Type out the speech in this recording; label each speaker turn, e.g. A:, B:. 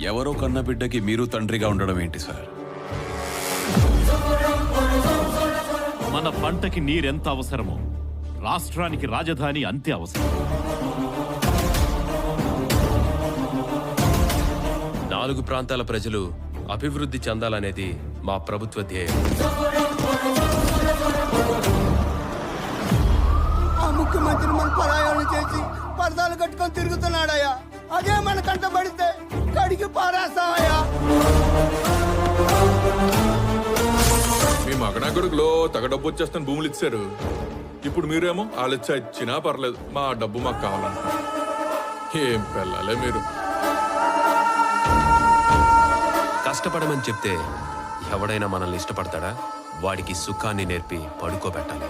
A: ఎవరో కన్న బిడ్డకి మీరు తండ్రిగా ఉండడం ఏంటి సార్?
B: మన పంటకి నీరెంత అవసరమో రాష్ట్రానికి రాజధాని అంతే అవసరం.
C: 4 ప్రాంతాల ప్రజలు అభివృద్ధి చెందాలనేది మా ప్రభుత్వ ధ్యేయం.
D: ఆ ముఖ్యమంత్రి మన పరాయాలు చేసి పరదాలు కట్టుకొని తిరుగుతున్నాడయ్యా. అదే మన కంట పడితే కడిగి పారేస్తామయ్యా.
E: మీ మగనాగుడులో తగ డబ్బు వచ్చేస్తాను భూములు ఇచ్చారు. ఇప్పుడు మీరేమో ఆలోచన ఇచ్చినా పర్లేదు, మా డబ్బు మాకు కావాలంట. ఏం పెళ్ళాలే మీరు.
C: కష్టపడమని చెప్తే ఎవడైనా మనల్ని ఇష్టపడతాడా? వాడికి సుఖాన్ని నేర్పి పడుకోబెట్టాలి.